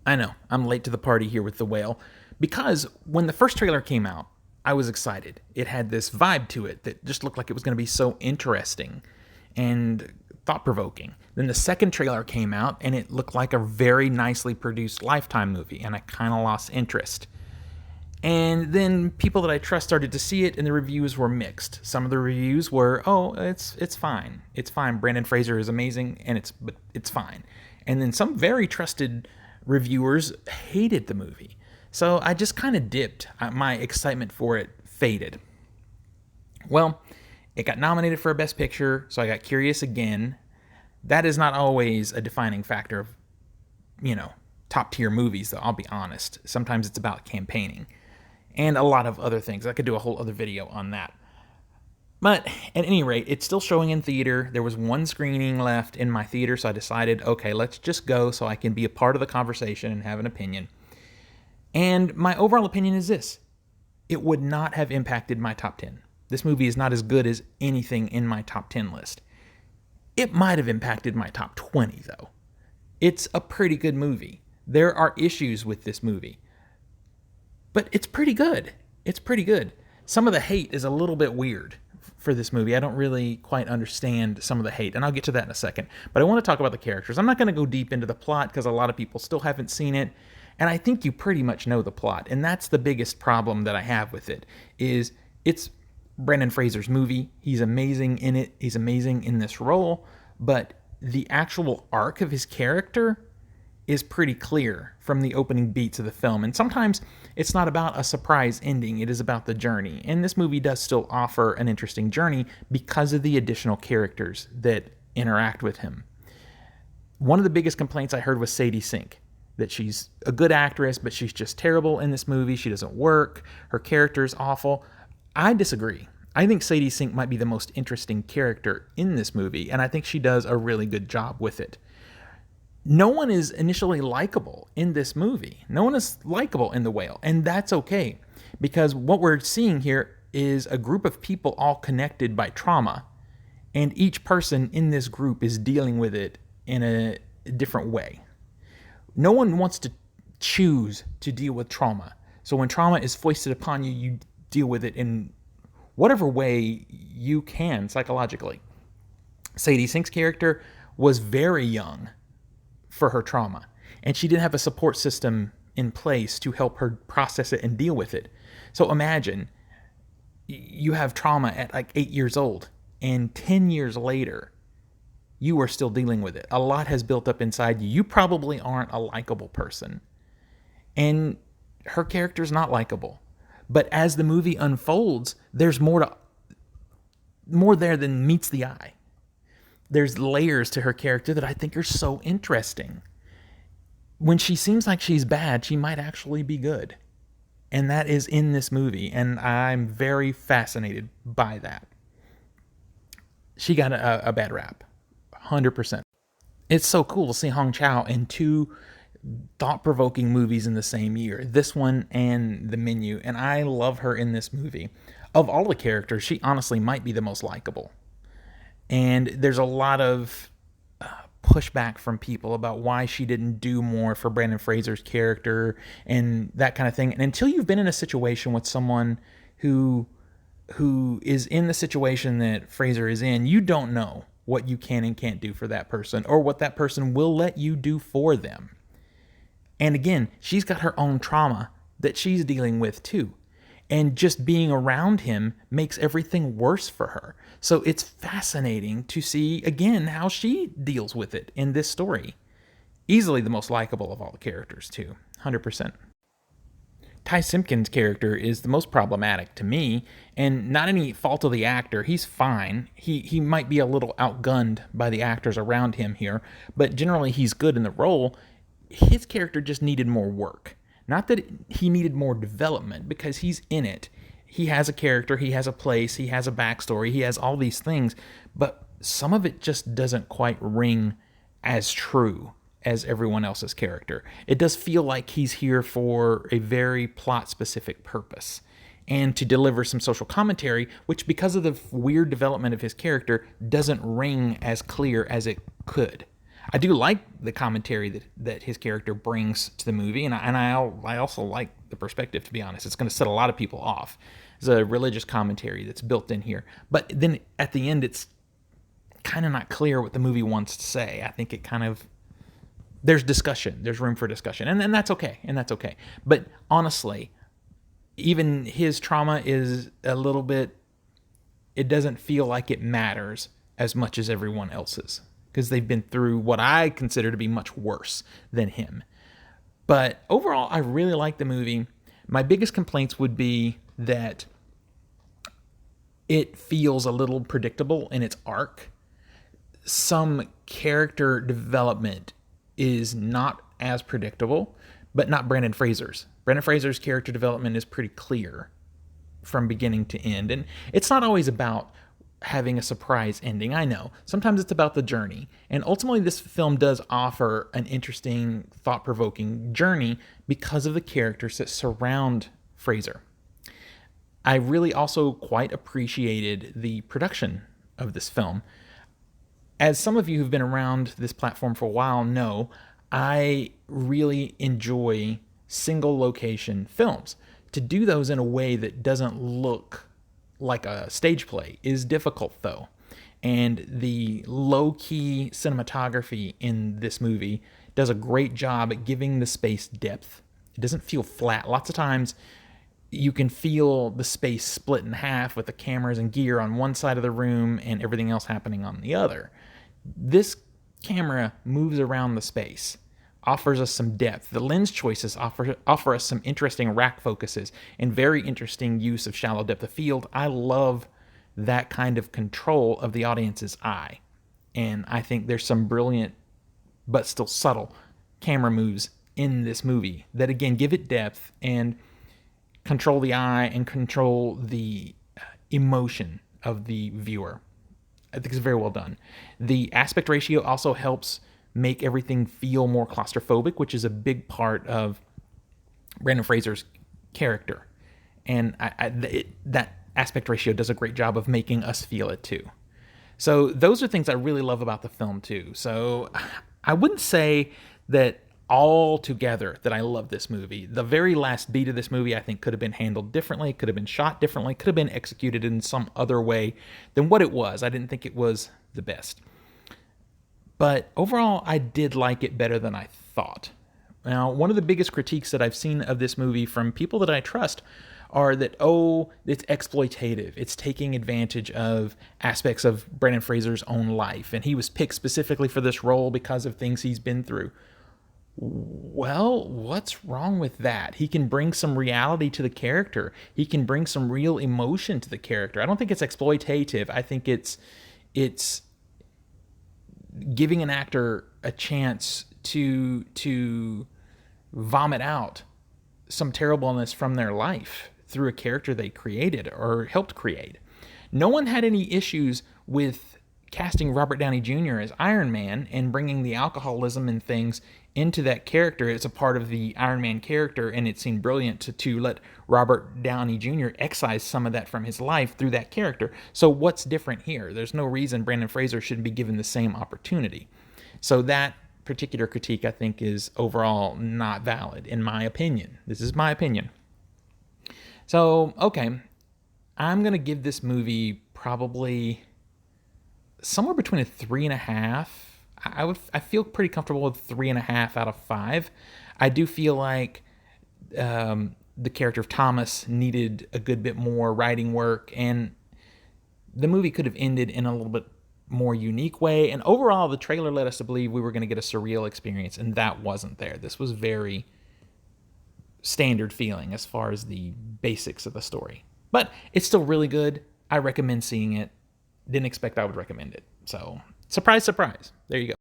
I know, I'm late to the party here with The Whale, because when the first trailer came out, I was excited. It had this vibe to it that just looked like it was going to be so interesting and thought-provoking. Then the second trailer came out, and it looked like a very nicely produced Lifetime movie, and I kind of lost interest. And then people that I trust started to see it, and the reviews were mixed. Some of the reviews were, "Oh, it's fine. It's fine. Brandon Fraser is amazing, and it's fine." And then some very trusted reviewers hated the movie. So I just kind of dipped. My excitement for it faded. Well, it got nominated for a Best Picture, so I got curious again. That is not always a defining factor of, top tier movies, though, I'll be honest. Sometimes it's about campaigning and a lot of other things. I could do a whole other video on that. But at any rate, it's still showing in theater. There was one screening left in my theater, so I decided, okay, let's just go so I can be a part of the conversation and have an opinion. And my overall opinion is this. It would not have impacted my top 10. This movie is not as good as anything in my top 10 list. It might have impacted my top 20, though. It's a pretty good movie. There are issues with this movie. But it's pretty good. It's pretty good. Some of the hate is a little bit weird for this movie. I don't really quite understand some of the hate, and I'll get to that in a second. But I want to talk about the characters. I'm not going to go deep into the plot because a lot of people still haven't seen it, and I think you pretty much know the plot. And that's the biggest problem that I have with it, is it's Brendan Fraser's movie. He's amazing in it. He's amazing in this role, but the actual arc of his character is pretty clear from the opening beats of the film. And sometimes it's not about a surprise ending, it is about the journey. And this movie does still offer an interesting journey because of the additional characters that interact with him. One of the biggest complaints I heard was Sadie Sink, that she's a good actress, but she's just terrible in this movie. She doesn't work. Her character is awful. I disagree. I think Sadie Sink might be the most interesting character in this movie, and I think she does a really good job with it. No one is initially likable in this movie. No one is likable in The Whale, and that's okay, because what we're seeing here is a group of people all connected by trauma, and each person in this group is dealing with it in a different way. No one wants to choose to deal with trauma. So when trauma is foisted upon you, you deal with it in whatever way you can psychologically. Sadie Sink's character was very young for her trauma, and she didn't have a support system in place to help her process it and deal with it. So imagine you have trauma at like 8 years old, and 10 years later, you are still dealing with it. A lot has built up inside you. You probably aren't a likable person. And her character's not likable. But as the movie unfolds, there's more there than meets the eye. There's layers to her character that I think are so interesting. When she seems like she's bad, she might actually be good. And that is in this movie, and I'm very fascinated by that. She got a bad rap, 100%. It's so cool to see Hong Chow in two thought-provoking movies in the same year, this one and The Menu, and I love her in this movie. Of all the characters, she honestly might be the most likable. And there's a lot of pushback from people about why she didn't do more for Brandon Fraser's character and that kind of thing. And until you've been in a situation with someone who is in the situation that Fraser is in, you don't know what you can and can't do for that person or what that person will let you do for them. And again, she's got her own trauma that she's dealing with too. And just being around him makes everything worse for her. So it's fascinating to see, again, how she deals with it in this story. Easily the most likable of all the characters too, 100%. Ty Simpkins' character is the most problematic to me, and not any fault of the actor. He's fine. He might be a little outgunned by the actors around him here, but generally he's good in the role. His character just needed more work. Not that he needed more development, because he's in it. He has a character, he has a place, he has a backstory, he has all these things, but some of it just doesn't quite ring as true as everyone else's character. It does feel like he's here for a very plot-specific purpose and to deliver some social commentary, which, because of the weird development of his character, doesn't ring as clear as it could. I do like the commentary that his character brings to the movie, and I also like the perspective. To be honest, it's going to set a lot of people off. There's a religious commentary that's built in here, but then at the end, it's kind of not clear what the movie wants to say. I think it kind of there's discussion, there's room for discussion, and that's okay, and that's okay. But honestly, even his trauma is a little bit. It doesn't feel like it matters as much as everyone else's because they've been through what I consider to be much worse than him. But overall, I really like the movie. My biggest complaints would be that it feels a little predictable in its arc. Some character development is not as predictable, but not Brendan Fraser's. Brendan Fraser's character development is pretty clear from beginning to end. And it's not always about having a surprise ending. I know. Sometimes it's about the journey. And ultimately, this film does offer an interesting, thought-provoking journey because of the characters that surround Fraser. I really also quite appreciated the production of this film. As some of you who've been around this platform for a while know, I really enjoy single location films. To do those in a way that doesn't look like a stage play is difficult, though. And the low-key cinematography in this movie does a great job at giving the space depth. It doesn't feel flat. Lots of times you can feel the space split in half with the cameras and gear on one side of the room and everything else happening on the other. This camera moves around the space, offers us some depth. The lens choices offer us some interesting rack focuses and very interesting use of shallow depth of field. I love that kind of control of the audience's eye. And I think there's some brilliant but still subtle camera moves in this movie that, again, give it depth and control the eye and control the emotion of the viewer. I think it's very well done. The aspect ratio also helps make everything feel more claustrophobic, which is a big part of Brendan Fraser's character. And that aspect ratio does a great job of making us feel it too. So those are things I really love about the film too. So I wouldn't say that all together that I love this movie. The very last beat of this movie I think could have been handled differently, could have been shot differently, could have been executed in some other way than what it was. I didn't think it was the best. But overall, I did like it better than I thought. Now, one of the biggest critiques that I've seen of this movie from people that I trust are that, oh, it's exploitative. It's taking advantage of aspects of Brendan Fraser's own life. And he was picked specifically for this role because of things he's been through. Well, what's wrong with that? He can bring some reality to the character. He can bring some real emotion to the character. I don't think it's exploitative. I think it's giving an actor a chance to vomit out some terribleness from their life through a character they created or helped create. No one had any issues with casting Robert Downey Jr. as Iron Man and bringing the alcoholism and things into that character. It's a part of the Iron Man character, and it seemed brilliant to let Robert Downey Jr. excise some of that from his life through that character. So what's different here? There's no reason Brendan Fraser shouldn't be given the same opportunity. So that particular critique, I think, is overall not valid, in my opinion. This is my opinion. So, okay, I'm going to give this movie probably somewhere between a 3.5. I feel pretty comfortable with 3.5 out of 5. I do feel like the character of Thomas needed a good bit more writing work, and the movie could have ended in a little bit more unique way. And overall, the trailer led us to believe we were going to get a surreal experience, and that wasn't there. This was very standard feeling as far as the basics of the story. But it's still really good. I recommend seeing it. Didn't expect I would recommend it. So, surprise, surprise. There you go.